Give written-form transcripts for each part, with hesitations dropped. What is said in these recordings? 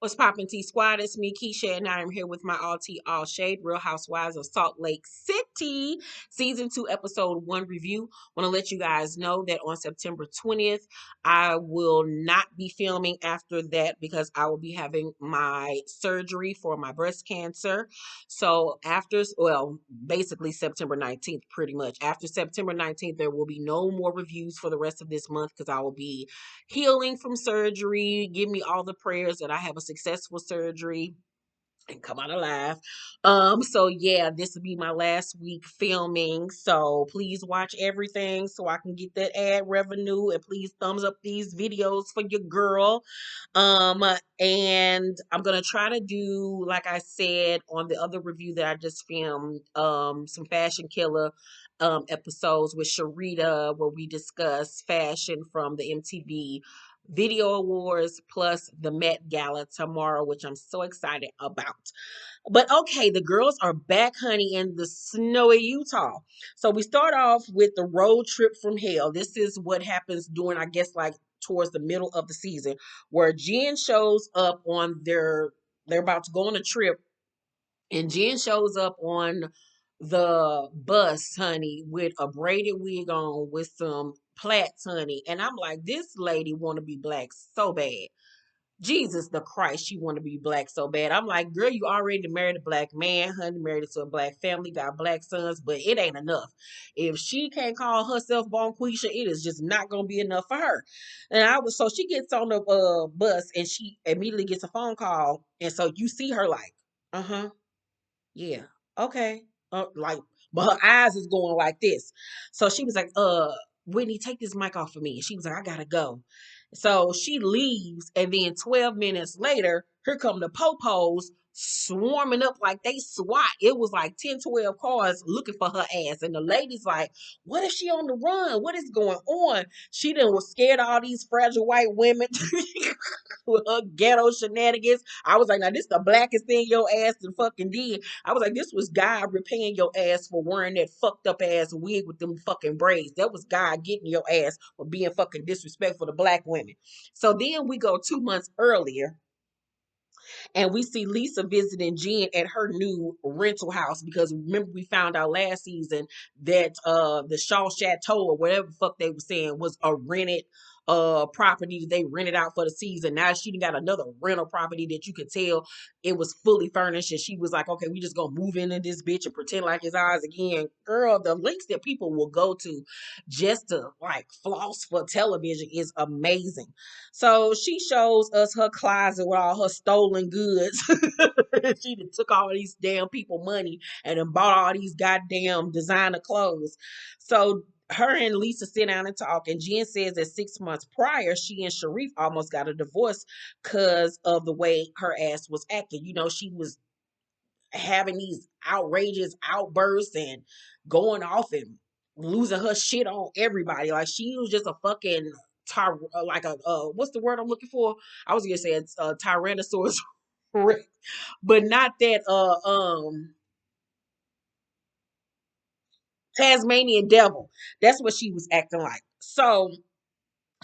What's poppin' T Squad? It's me, Keisha, and I am here with my all tea, all shade, Real Housewives of Salt Lake City, season 2, episode 1 review. Want to let you guys know that on September 20th, I will not be filming after that because I will be having my surgery for my breast cancer. So basically September 19th, pretty much. After September 19th, there will be no more reviews for the rest of this month because I will be healing from surgery. Give me all the prayers that I have a successful surgery and come out alive. So yeah, this will be my last week filming. So please watch everything so I can get that ad revenue, and please thumbs up these videos for your girl. And I'm gonna try to do, like I said on the other review that I just filmed, some fashion killer episodes with Sharita where we discuss fashion from the MTV Video Awards plus the Met Gala tomorrow, which I'm so excited about. But okay, the girls are back, honey, in the snowy Utah. So we start off with the road trip from hell. This is what happens during, I guess, like towards the middle of the season, where Jen shows up on they're about to go on a trip, and Jen shows up on the bus, honey, with a braided wig on with some plaits, honey. And I'm like, this lady want to be black so bad. Jesus the Christ, she want to be black so bad. I'm like, girl, you already married a black man, honey, married to a black family, got black sons, but it ain't enough. If she can't call herself Bonquisha, it is just not gonna be enough for her. And so she gets on the bus and she immediately gets a phone call, and so you see her like, uh-huh, yeah, okay, like, but her eyes is going like this. So she was like, Whitney, take this mic off of me. And she was like, I gotta go. So she leaves, and then 12 minutes later, here come the popos swarming up like they SWAT. It was like 10, 12 cars looking for her ass. And the lady's like, what if she on the run? What is going on? She done was scared of all these fragile white women with her ghetto shenanigans. I was like, now this the blackest thing your ass done fucking did. I was like, this was God repaying your ass for wearing that fucked up ass wig with them fucking braids. That was God getting your ass for being fucking disrespectful to black women. So then we go 2 months earlier, and we see Lisa visiting Jen at her new rental house, because remember we found out last season that the Shaw Chateau or whatever the fuck they were saying was a rented property that they rented out for the season. Now she done got another rental property that you could tell it was fully furnished, and she was like, okay, we just gonna move into this bitch and pretend like it's ours again. Girl, the links that people will go to just to like floss for television is amazing. So she shows us her closet with all her stolen goods. She done took all these damn people money and then bought all these goddamn designer clothes. So her and Lisa sit down and talk, and Jen says that 6 months prior, she and Sharif almost got a divorce because of the way her ass was acting. You know, she was having these outrageous outbursts and going off and losing her shit on everybody. Like she was just a fucking like a what's the word I'm looking for? I was gonna say it's a Tyrannosaurus Rex, but not that Tasmanian devil. That's what she was acting like. So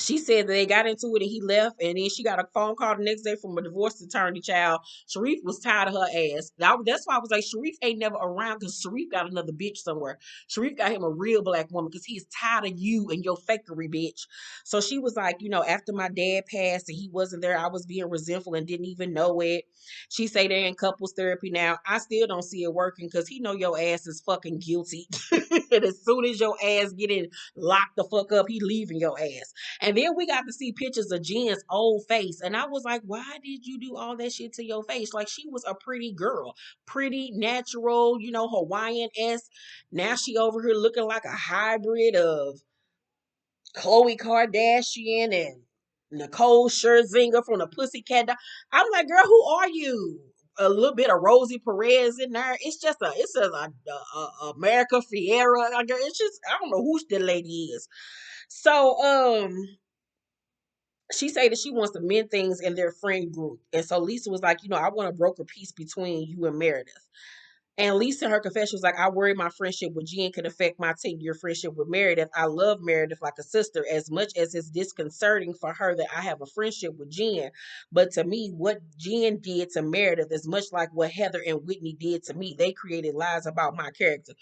she said that they got into it and he left, and then she got a phone call the next day from a divorce attorney. Child, Sharif was tired of her ass. That's why I was like, Sharif ain't never around, because Sharif got another bitch somewhere. Sharif got him a real black woman because he's tired of you and your fakery, bitch. So she was like, after my dad passed and he wasn't there, I was being resentful and didn't even know it. She say they're in couples therapy now. I still don't see it working because he know your ass is fucking guilty. And as soon as your ass get in locked the fuck up, he leaving your ass. And then we got to see pictures of Jen's old face. And I was like, why did you do all that shit to your face? Like, she was a pretty girl, pretty natural, Hawaiian-esque. Now she over here looking like a hybrid of Khloe Kardashian and Nicole Scherzinger from the Pussycat I'm like, girl, who are you? A little bit of Rosie Perez in there. It's just a America Fiera. Like, it's just, I don't know who the lady is. So, she said that she wants to mend things in their friend group. And so Lisa was like, I want to broker peace between you and Meredith. And Lisa, in her confession, was like, I worry my friendship with Jen could affect my 10-year friendship with Meredith. I love Meredith like a sister as much as it's disconcerting for her that I have a friendship with Jen. But to me, what Jen did to Meredith is much like what Heather and Whitney did to me. They created lies about my character.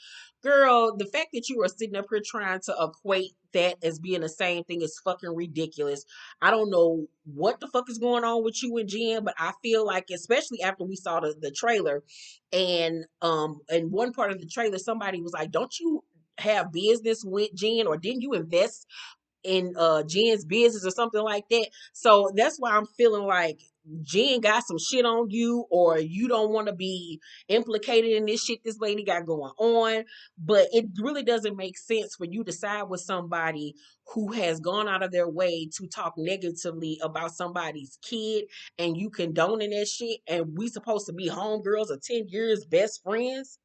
Girl, the fact that you are sitting up here trying to equate that as being the same thing is fucking ridiculous. I don't know what the fuck is going on with you and Jen, but I feel like, especially after we saw the trailer, and in one part of the trailer somebody was like, don't you have business with Jen, or didn't you invest in Jen's business or something like that? So that's why I'm feeling like Jen got some shit on you, or you don't want to be implicated in this shit this lady got going on. But it really doesn't make sense for you to side with somebody who has gone out of their way to talk negatively about somebody's kid, and you condoning that shit, and we supposed to be homegirls of 10 years best friends.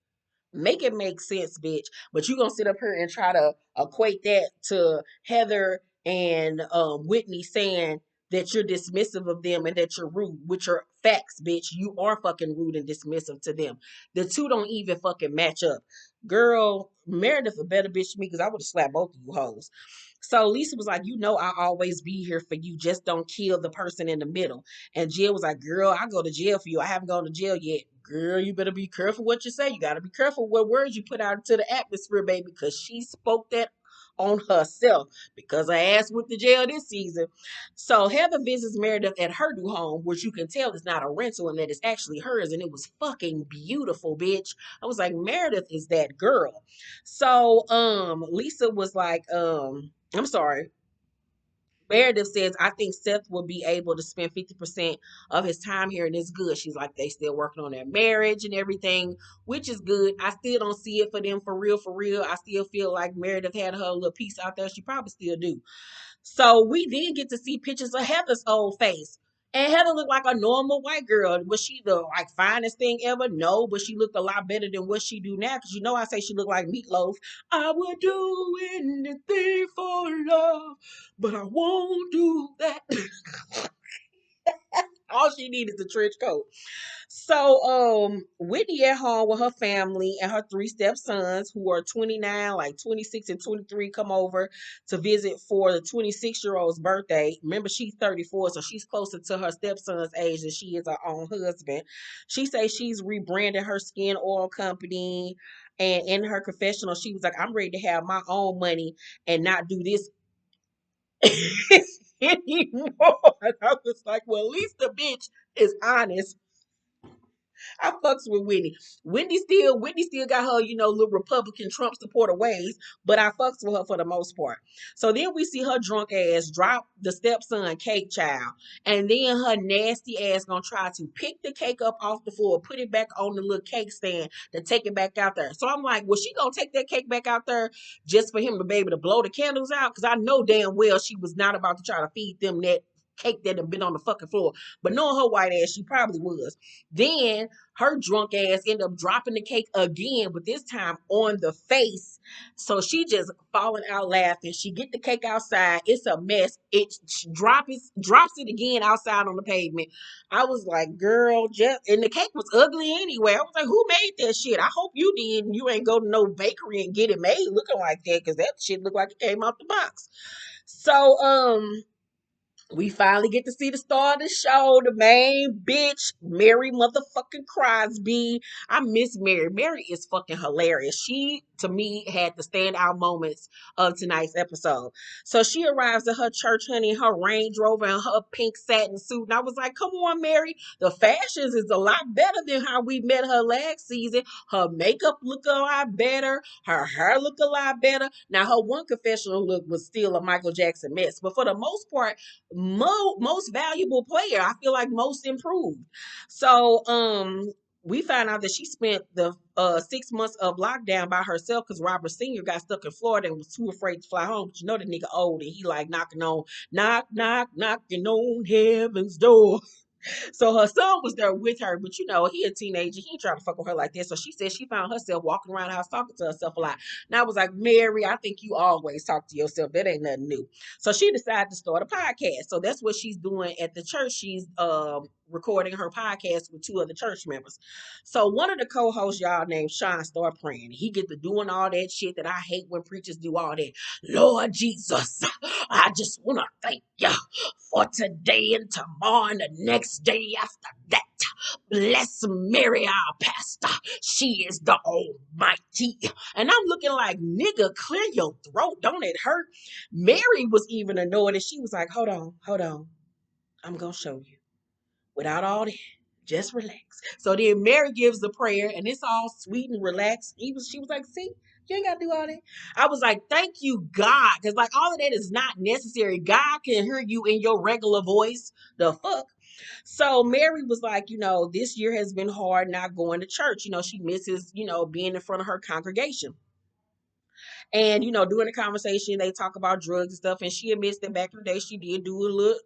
Make it make sense, bitch. But you gonna sit up here and try to equate that to Heather and Whitney saying that you're dismissive of them and that you're rude, which are facts, bitch. You are fucking rude and dismissive to them. The two don't even fucking match up. Girl, Meredith a better bitch to me because I would have slapped both of you hoes. So Lisa was like, you know, I'll always be here for you. Just don't kill the person in the middle. And Jill was like, girl, I go to jail for you. I haven't gone to jail yet. Girl, you better be careful what you say. You got to be careful what words you put out into the atmosphere, baby, because she spoke that on herself because her ass went to jail this season. So Heather visits Meredith at her new home, which you can tell is not a rental and that it's actually hers. And it was fucking beautiful, bitch. I was like, Meredith is that girl. So Lisa was like, I'm sorry. Meredith says, I think Seth will be able to spend 50% of his time here, and it's good. She's like, they still working on their marriage and everything, which is good. I still don't see it for them for real, for real. I still feel like Meredith had her little piece out there. She probably still do. So we then get to see pictures of Heather's old face. And Heather looked like a normal white girl. Was she the like finest thing ever? No, but she looked a lot better than what she do now. Because you know I say she looked like Meatloaf. I would do anything for love, but I won't do that. All she needed is a trench coat. So Whitney at home with her family and her three stepsons who are 29, like 26 and 23, come over to visit for the 26-year-old's birthday. Remember, she's 34, so she's closer to her stepson's age than she is her own husband. She says she's rebranded her skin oil company. And in her confessional, she was like, I'm ready to have my own money and not do this anymore. And I was like, well, at least the bitch is honest. I fucks with Whitney. Whitney still got her, little Republican Trump supporter ways, but I fucks with her for the most part. So then we see her drunk ass drop the stepson cake child, and then her nasty ass gonna try to pick the cake up off the floor, put it back on the little cake stand to take it back out there. So I'm like, was she gonna take that cake back out there just for him to be able to blow the candles out? Because I know damn well she was not about to try to feed them that cake that had been on the fucking floor. But knowing her white ass, she probably was. Then her drunk ass end up dropping the cake again, but this time on the face. So she just falling out laughing. She get the cake outside. It's a mess. It drops it again outside on the pavement. I was like, girl, just and the cake was ugly anyway. I was like, who made that shit? I hope you did. And you ain't go to no bakery and get it made looking like that, because that shit looked like it came out the box. So we finally get to see the star of the show, the main bitch, Mary motherfucking Crosby. I miss Mary. Mary is fucking hilarious. She, to me, had the standout moments of tonight's episode. So she arrives at her church, honey, in her Range Rover and her pink satin suit. And I was like, come on, Mary. The fashions is a lot better than how we met her last season. Her makeup look a lot better. Her hair look a lot better. Now, her one confessional look was still a Michael Jackson mess. But for the most part, most valuable player. I feel like most improved. So we found out that she spent the 6 months of lockdown by herself because Robert Sr. got stuck in Florida and was too afraid to fly home. But you know the nigga old and he like knocking on heaven's door. So her son was there with her, but he a teenager. He ain't trying to fuck with her like that. So she said she found herself walking around the house talking to herself a lot. And I was like, Mary, I think you always talk to yourself. That ain't nothing new. So she decided to start a podcast. So that's what she's doing at the church. She's recording her podcast with two other church members. So one of the co-hosts, y'all, named Sean, start praying. He get to doing all that shit that I hate when preachers do all that. Lord Jesus, I just want to thank you for today and tomorrow and the next day after that. Bless Mary, our pastor. She is the Almighty. And I'm looking like, nigga, clear your throat. Don't it hurt? Mary was even annoyed, and she was like, hold on, hold on. I'm going to show you. Without all that, just relax. So then Mary gives the prayer, and it's all sweet and relaxed. She was like, see, you ain't got to do all that. I was like, thank you, God. Because, like, all of that is not necessary. God can hear you in your regular voice. The fuck? So Mary was like, this year has been hard not going to church. She misses, being in front of her congregation. And, during the conversation, they talk about drugs and stuff. And she admits that back in the day, she did do a little,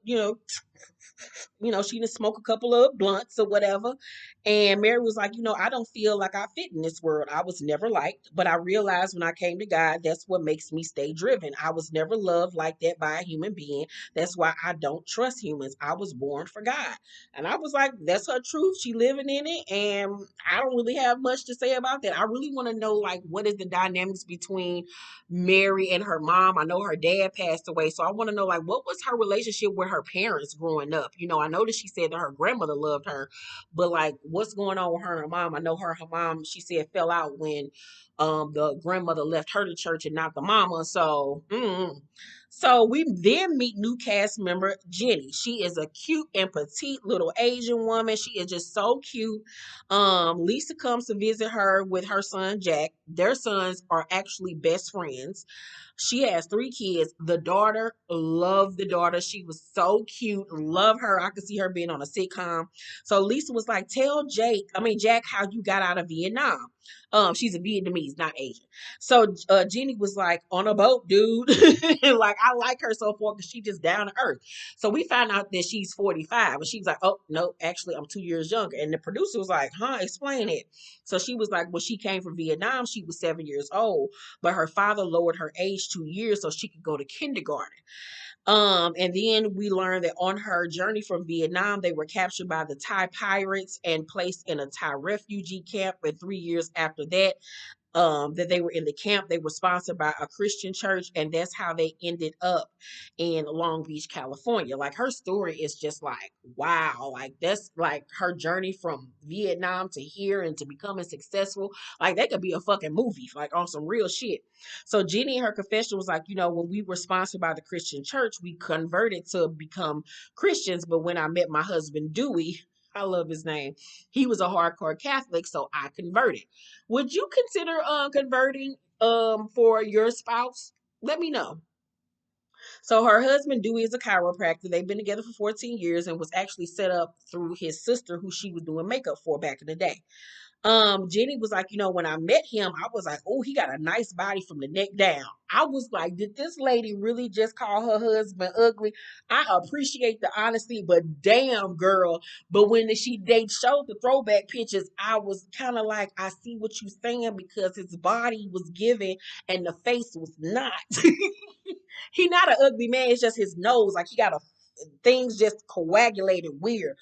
she didn't smoke a couple of blunts or whatever. And Mary was like, I don't feel like I fit in this world. I was never liked, but I realized when I came to God, that's what makes me stay driven. I was never loved like that by a human being. That's why I don't trust humans. I was born for God. And I was like, that's her truth. She living in it. And I don't really have much to say about that. I really want to know, like, what is the dynamics between Mary and her mom. I know her dad passed away. So I want to know, like, what was her relationship with her parents growing up? I know that she said that her grandmother loved her, but like, what's going on with her and her mom? I know her mom, she said, fell out when the grandmother left her to church and not the mama. So, So we then meet new cast member Jennie. She is a cute and petite little Asian woman. She is just so cute. Lisa comes to visit her with her son Jack. Their sons are actually best friends. She has three kids. The daughter, love the daughter. She was so cute. Love her. I could see her being on a sitcom. So Lisa was like, tell Jack, how you got out of Vietnam. She's a Vietnamese, not Asian. So Jennie was like, on a boat, dude. Like, I like her so far because she just down to earth. So we found out that she's 45. And she was like, oh, no, actually, I'm 2 years younger. And the producer was like, explain it. So she was like, when she came from Vietnam, she was 7 years old, but her father lowered her age 2 years so she could go to kindergarten. And then we learned that on her journey from Vietnam, they were captured by the Thai pirates and placed in a Thai refugee camp. And 3 years after that, that they were in the camp, they were sponsored by a Christian church, and that's how they ended up in Long Beach, California. Like, her story is just like, wow, like that's like her journey from Vietnam to here and to becoming successful. Like, that could be a fucking movie, like on some real shit. So Jennie in her confession was like, when we were sponsored by the Christian church, we converted to become Christians, but when I met my husband Dewey, I love his name, he was a hardcore Catholic, so I converted. Would you consider converting for your spouse? Let me know. So her husband Dewey is a chiropractor. They've been together for 14 years and was actually set up through his sister who she was doing makeup for back in the day. Jennie was like, when I met him, I was like, oh, he got a nice body from the neck down. I was like, did this lady really just call her husband ugly? I appreciate the honesty, but damn, girl. But when they showed the throwback pictures, I was kind of like, I see what you're saying, because his body was given and the face was not. He not an ugly man. It's just his nose. Like, he got a things just coagulated weird.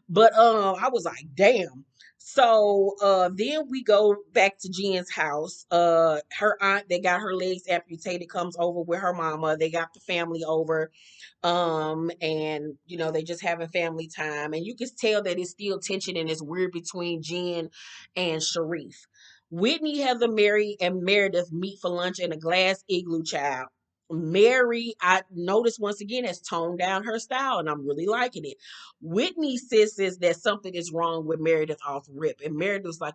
But I was like, damn. So then we go back to Jen's house. Her aunt that got her legs amputated comes over with her mama. They got the family over. And they just having family time. And you can tell that it's still tension and it's weird between Jen and Sharif. Whitney, Heather, Mary, and Meredith meet for lunch in a glass igloo, child. Mary, I noticed once again, has toned down her style, and I'm really liking it. Whitney says that something is wrong with Meredith off rip. And Meredith was like,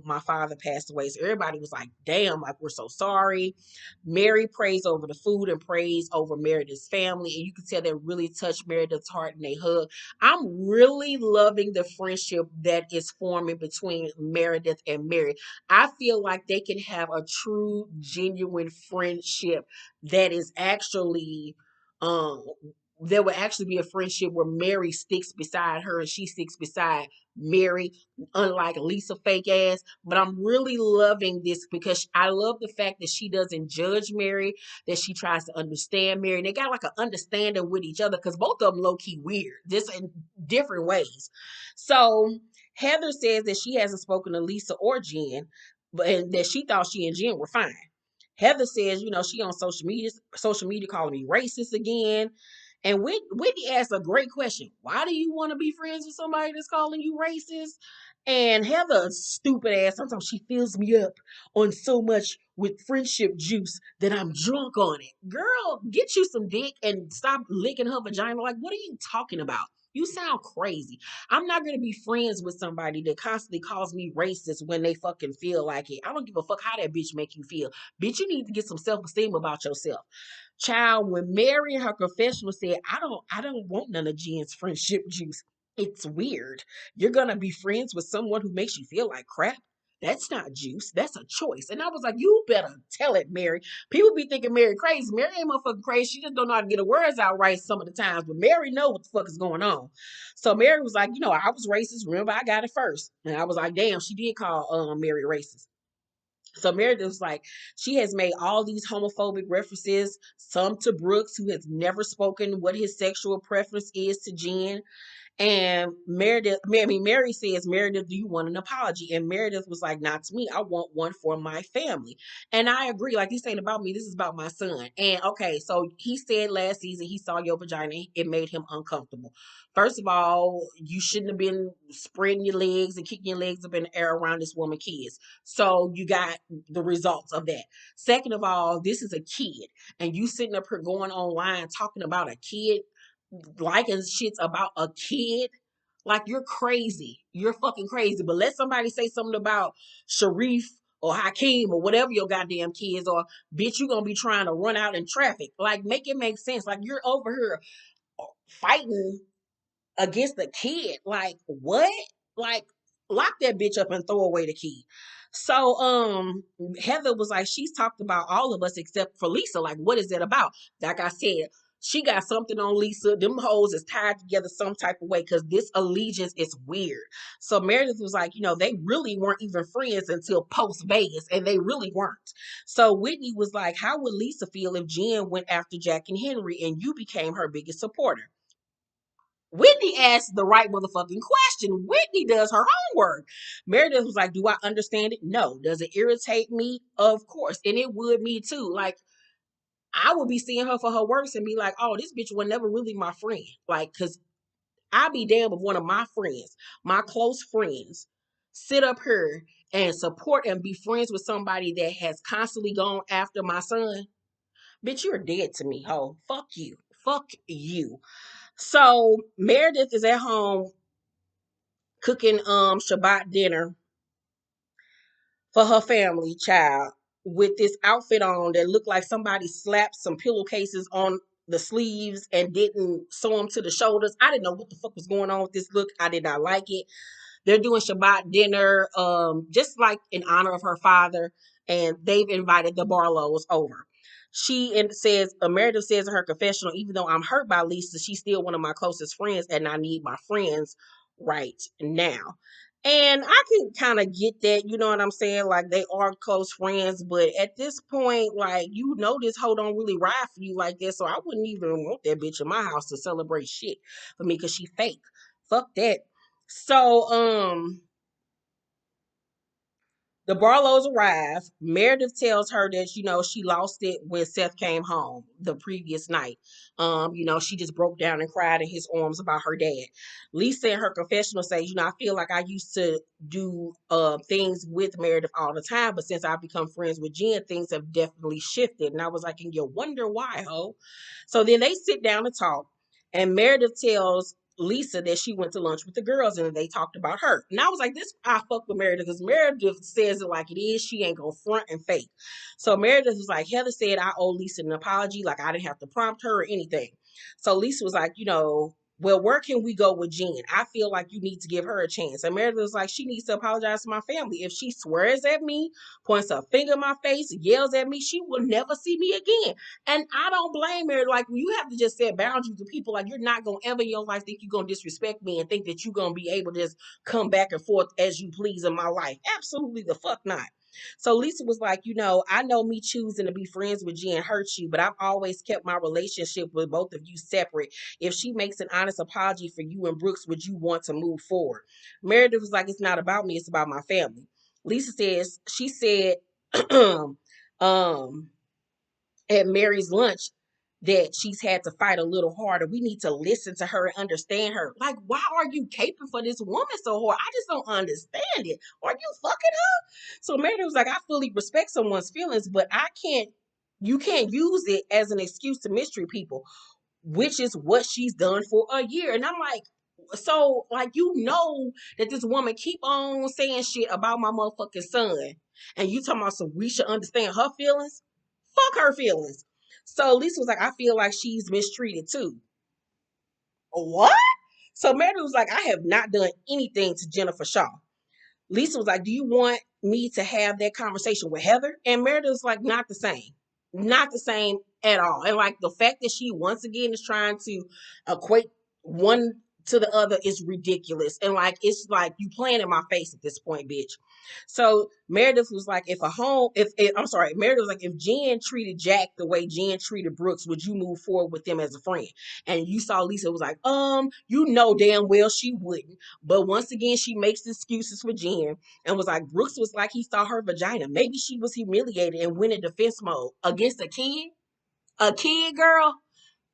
my father passed away. So everybody was like, damn, like, we're so sorry. Mary prays over the food and prays over Meredith's family. And you can tell that really touched Meredith's heart, and they hug. I'm really loving the friendship that is forming between Meredith and Mary. I feel like they can have a true, genuine friendship that is actually um there would actually be a friendship where Mary sticks beside her and she sticks beside Mary, unlike Lisa fake ass. But I'm really loving this because I love the fact that she doesn't judge Mary, that she tries to understand Mary. They got like an understanding with each other because both of them low key weird, just in different ways. So Heather says that she hasn't spoken to Lisa or Jen, but and that she thought she and Jen were fine. Heather says, she on social media calling me racist again. And Whitney asked a great question. Why do you want to be friends with somebody that's calling you racist? And Heather, stupid ass, sometimes she fills me up on so much with friendship juice that I'm drunk on it. Girl, get you some dick and stop licking her vagina. Like, what are you talking about? You sound crazy. I'm not going to be friends with somebody that constantly calls me racist when they fucking feel like it. I don't give a fuck how that bitch make you feel. Bitch, you need to get some self-esteem about yourself. Child, when Mary in her confessional said, I don't want none of Jen's friendship juice. It's weird. You're gonna be friends with someone who makes you feel like crap. That's not juice. That's a choice. And I was like, you better tell it, Mary. People be thinking Mary crazy. Mary ain't motherfucking crazy. She just don't know how to get her words out right some of the times. But Mary know what the fuck is going on. So Mary was like, I was racist. Remember, I got it first. And I was like, damn, she did call Mary racist. So Meredith was like, she has made all these homophobic references, some to Brooks, who has never spoken what his sexual preference is to Jen. And Mary says, Meredith, do you want an apology? And Meredith was like, not to me. I want one for my family. And I agree. Like, this ain't about me. This is about my son. And okay, so he said last season he saw your vagina. It made him uncomfortable. First of all, you shouldn't have been spreading your legs and kicking your legs up in the air around this woman kids. So you got the results of that. Second of all, this is a kid. And you sitting up here going online talking about a kid liking shits about a kid, like you're crazy. You're fucking crazy. But let somebody say something about Sharif or Hakeem or whatever your goddamn kids are, bitch, you gonna be trying to run out in traffic. Like, make it make sense. Like, you're over here fighting against the kid. Like, what? Like, lock that bitch up and throw away the key. So Heather was like, she's talked about all of us except for Lisa. Like, what is it about? Like I said, she got something on Lisa. Them hoes is tied together some type of way because this allegiance is weird. So Meredith was like, they really weren't even friends until post Vegas, and they really weren't. So Whitney was like, how would Lisa feel if Jen went after Jack and Henry and you became her biggest supporter? Whitney asked the right motherfucking question. Whitney does her homework. Meredith was like, do I understand it? No. Does it irritate me? Of course. And it would me too. Like, I would be seeing her for her works and be like, oh, this bitch was never really my friend. Like, because I'd be damned if one of my friends, my close friends, sit up here and support and be friends with somebody that has constantly gone after my son. Bitch, you're dead to me, ho. Fuck you. Fuck you. So Meredith is at home cooking Shabbat dinner for her family child with this outfit on that looked like somebody slapped some pillowcases on the sleeves and didn't sew them to the shoulders. I didn't know what the fuck was going on with this look. I did not like it. They're doing Shabbat dinner, just like in honor of her father, and they've invited the Barlows over. Meredith says in her confessional, even though I'm hurt by Lisa, she's still one of my closest friends, and I need my friends right now. And I can kind of get that, you know what I'm saying? Like, they are close friends, but at this point, like, this hoe don't really ride for you like that, so I wouldn't even want that bitch in my house to celebrate shit for me because she fake. Fuck that. So, the Barlows arrive. Meredith tells her that, she lost it when Seth came home the previous night. She just broke down and cried in his arms about her dad. Lisa in her confessional says, I feel like I used to do things with Meredith all the time, but since I've become friends with Jen, things have definitely shifted. And I was like, and you wonder why, ho? So then they sit down and talk, and Meredith tells Lisa that she went to lunch with the girls and they talked about her. And I was like, this, I fuck with Meredith because Meredith says it like it is. She ain't gonna front and fake. So Meredith was like, Heather said I owe Lisa an apology. Like, I didn't have to prompt her or anything. So Lisa was like, well, where can we go with Jen? I feel like you need to give her a chance. And Meredith was like, she needs to apologize to my family. If she swears at me, points a finger in my face, yells at me, she will never see me again. And I don't blame her. Like, you have to just set boundaries to people. Like, you're not going to ever in your life think you're going to disrespect me and think that you're going to be able to just come back and forth as you please in my life. Absolutely the fuck not. So Lisa was like, I know me choosing to be friends with Jen hurts you, but I've always kept my relationship with both of you separate. If she makes an honest apology for you and Brooks, would you want to move forward? Meredith was like, it's not about me, it's about my family. Lisa says, she said, um, at Mary's lunch that she's had to fight a little harder. We need to listen to her and understand her. Like, why are you caping for this woman so hard? I just don't understand it. Are you fucking her? So Meredith was like, I fully respect someone's feelings, but you can't use it as an excuse to mistreat people, which is what she's done for a year. And I'm like, so like, that this woman keep on saying shit about my motherfucking son, and you talking about, so we should understand her feelings? Fuck her feelings. So Lisa was like, I feel like she's mistreated too. What? So Mary was like, I have not done anything to Jennifer Shaw. Lisa was like, do you want me to have that conversation with Heather? And Meredith was like, not the same. Not the same at all. And like, the fact that she once again is trying to equate one to the other is ridiculous. And like, it's like you playing in my face at this point, bitch. So Meredith was like, Meredith was like, if Jen treated Jack the way Jen treated Brooks, would you move forward with them as a friend? And you saw Lisa was like, you know damn well she wouldn't. But once again, she makes excuses for Jen and was like, Brooks was like he saw her vagina. Maybe she was humiliated and went in defense mode against a kid. A kid, girl.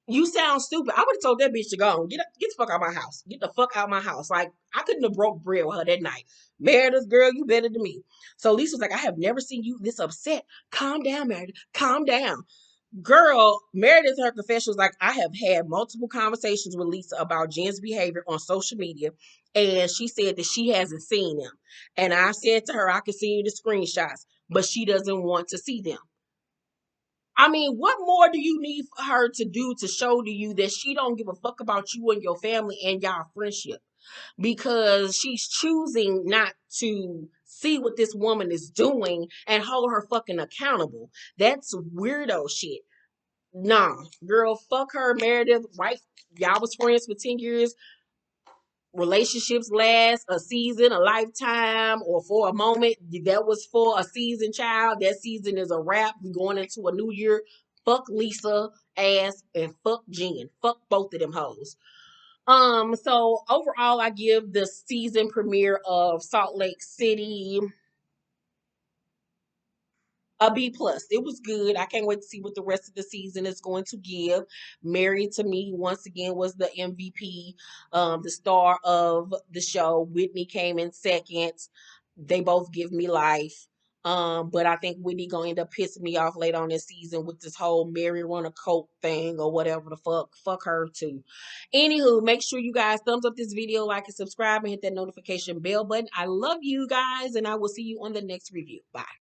You sound stupid. I would have told that bitch to go on. Get the fuck out of my house. Get the fuck out of my house. Like, I couldn't have broke bread with her that night. Meredith, girl, you better than me. So Lisa was like, I have never seen you this upset. Calm down, Meredith. Calm down. Girl, Meredith, her confession was like, I have had multiple conversations with Lisa about Jen's behavior on social media, and she said that she hasn't seen them. And I said to her, I can see you the screenshots, but she doesn't want to see them. I mean, what more do you need for her to do to show to you that she don't give a fuck about you and your family and y'all friendship? Because she's choosing not to see what this woman is doing and hold her fucking accountable. That's weirdo shit. Nah, girl, fuck her, Meredith. Right? Y'all was friends for 10 years. Relationships last a season, a lifetime, or for a moment. That was for a season, child. That season is a wrap. We going into a new year. Fuck Lisa ass and fuck Jen. Fuck both of them hoes. So overall, I give the season premiere of Salt Lake City a B+. It was good. I can't wait to see what the rest of the season is going to give. Married to Me once again was the MVP, the star of the show. Whitney came in second. They both give me life. But I think Whitney gonna end up pissing me off later on this season with this whole Mary run a coat thing or whatever the fuck. Fuck her too. Anywho, make sure you guys thumbs up this video, like and subscribe, and hit that notification bell button. I love you guys, and I will see you on the next review. Bye.